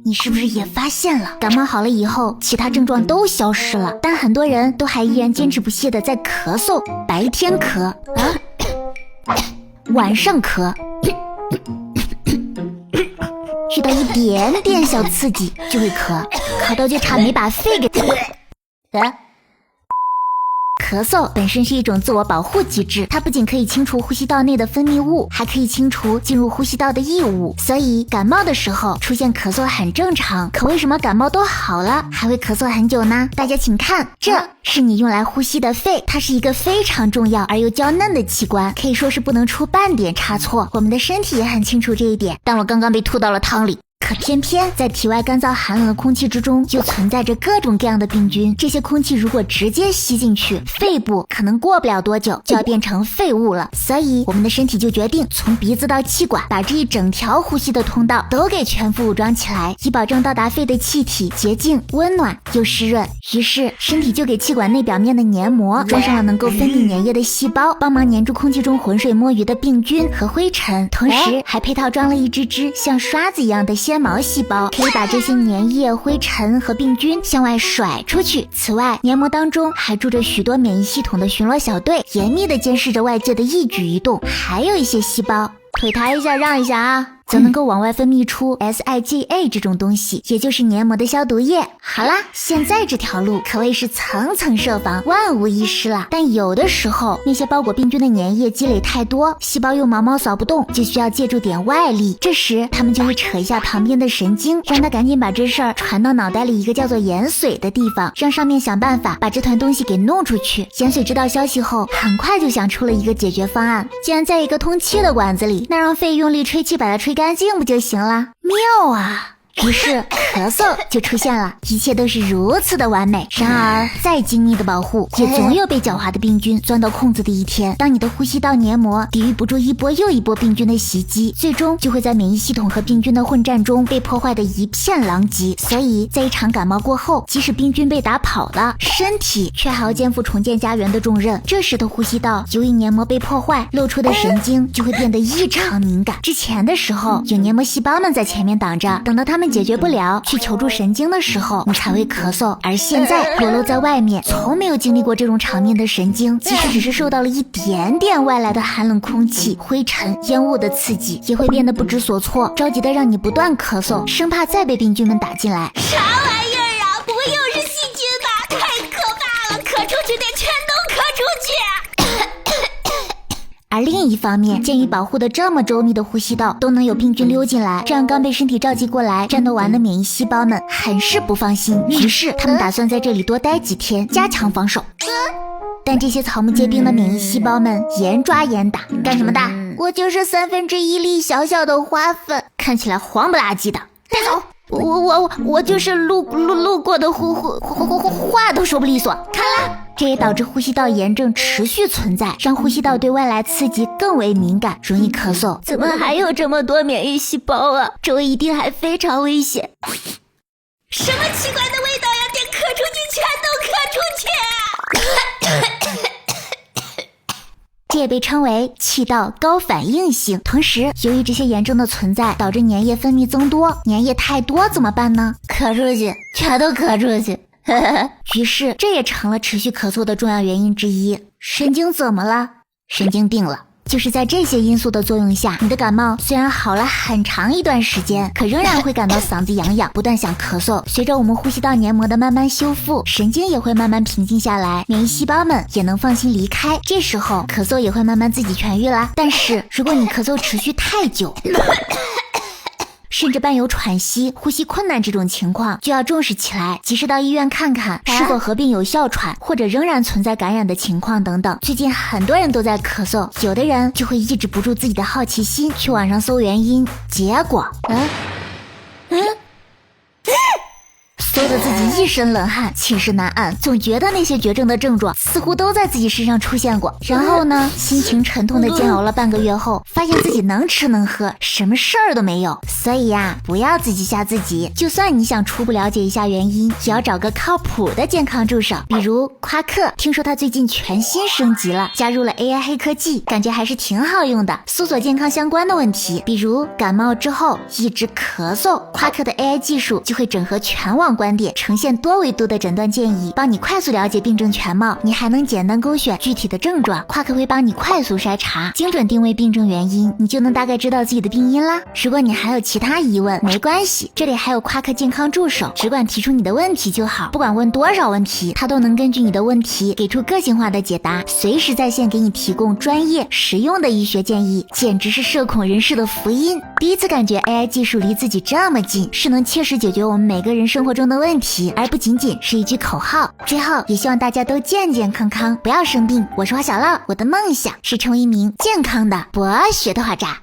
你是不是也发现了，感冒好了以后，其他症状都消失了，但很多人都还依然坚持不懈的在咳嗽，白天咳晚上咳，遇到一点点小刺激就会咳，咳到就差没把肺给咳嗽本身是一种自我保护机制，它不仅可以清除呼吸道内的分泌物，还可以清除进入呼吸道的异物，所以感冒的时候出现咳嗽很正常。可为什么感冒都好了还会咳嗽很久呢？大家请看，这是你用来呼吸的肺，它是一个非常重要而又娇嫩的器官，可以说是不能出半点差错。我们的身体也很清楚这一点，但我刚刚被吐到了汤里。可偏偏在体外干燥寒冷的空气之中，就存在着各种各样的病菌。这些空气如果直接吸进去，肺部可能过不了多久就要变成废物了。所以我们的身体就决定从鼻子到气管，把这一整条呼吸的通道都给全副武装起来，以保证到达肺的气体洁净、温暖又湿润。于是身体就给气管内表面的黏膜装上了能够分泌粘液的细胞，帮忙粘住空气中浑水摸鱼的病菌和灰尘，同时还配套装了一只像刷子一样的纤毛细胞，可以把这些粘液、灰尘和病菌向外甩出去。此外，黏膜当中还住着许多免疫系统的巡逻小队，严密地监视着外界的一举一动。还有一些细胞，腿抬一下让一下啊，则能够往外分泌出 SIGA 这种东西，也就是黏膜的消毒液。好啦，现在这条路可谓是层层设防，万无一失了。但有的时候，那些包裹病菌的粘液积累太多，细胞又毛毛扫不动，就需要借助点外力。这时他们就会扯一下旁边的神经，让他赶紧把这事儿传到脑袋里一个叫做盐水的地方，让上面想办法把这团东西给弄出去。盐水知道消息后，很快就想出了一个解决方案，既然在一个通气的管子里，那让肺用力吹气把它吹干净不就行了？妙啊！于是咳嗽就出现了，一切都是如此的完美。然而再精密的保护，也总有被狡猾的病菌钻到空子的一天。当你的呼吸道黏膜抵御不住一波又一波病菌的袭击，最终就会在免疫系统和病菌的混战中被破坏的一片狼藉。所以在一场感冒过后，即使病菌被打跑了，身体却还要肩负重建家园的重任。这时的呼吸道由于黏膜被破坏，露出的神经就会变得异常敏感。之前的时候有黏膜细胞们在前面挡着，等到他们解决不了去求助神经的时候，你才会咳嗽。而现在裸露在外面，从没有经历过这种场面的神经，即使只是受到了一点点外来的寒冷空气、灰尘、烟雾的刺激，也会变得不知所措，着急的让你不断咳嗽，生怕再被病菌们打进来。啥玩意儿啊？不会又是细菌吧？太可怕了，咳出去得全都咳出去。而另一方面，鉴于保护的这么周密的呼吸道都能有病菌溜进来，这让刚被身体召集过来战斗完的免疫细胞们很是不放心，于是他们打算在这里多待几天，加强防守。但这些草木皆兵的免疫细胞们严抓严打，干什么的？我就是1/3粒小小的花粉，看起来黄不拉几的，带走。我就是路过的话都说不利索，看了。这也导致呼吸道炎症持续存在，让呼吸道对外来刺激更为敏感，容易咳嗽。怎么还有这么多免疫细胞啊？周围一定还非常危险。什么奇怪的味道呀？得咳出去，全都咳出去。这也被称为气道高反应性。同时，由于这些炎症的存在，导致粘液分泌增多。粘液太多怎么办呢？咳出去，全都咳出去。于是，这也成了持续咳嗽的重要原因之一。神经怎么了？神经病了。就是在这些因素的作用下，你的感冒虽然好了很长一段时间，可仍然会感到嗓子痒痒，不断想咳嗽。随着我们呼吸道黏膜的慢慢修复，神经也会慢慢平静下来，免疫细胞们也能放心离开，这时候咳嗽也会慢慢自己痊愈啦。但是如果你咳嗽持续太久甚至伴有喘息、呼吸困难这种情况，就要重视起来，及时到医院看看是否合并有哮喘，或者仍然存在感染的情况等等。最近很多人都在咳嗽，有的人就会抑制不住自己的好奇心，去网上搜原因，结果搜得自己一身冷汗，寝食难安，总觉得那些绝症的症状似乎都在自己身上出现过。然后呢，心情沉痛的煎熬了半个月后，发现自己能吃能喝，什么事儿都没有。所以呀，不要自己吓自己，就算你想初步了解一下原因，也要找个靠谱的健康助手，比如夸克，听说他最近全新升级了，加入了 AI 黑科技，感觉还是挺好用的。搜索健康相关的问题，比如感冒之后一直咳嗽，夸克的 AI 技术就会整合全网观点，呈现多维度的诊断建议，帮你快速了解病症全貌。你还能简单勾选具体的症状，夸克会帮你快速筛查，精准定位病症原因，你就能大概知道自己的病因啦。如果你还有其他疑问，没关系，这里还有夸克健康助手，只管提出你的问题就好，不管问多少问题，他都能根据你的问题给出个性化的解答，随时在线给你提供专业实用的医学建议，简直是社恐人士的福音。第一次感觉 AI 技术离自己这么近，是能切实解决我们每个人生活中的问题，而不仅仅是一句口号。最后也希望大家都健健康康，不要生病。我是花小乐，我的梦想是成为一名健康的博学的画家。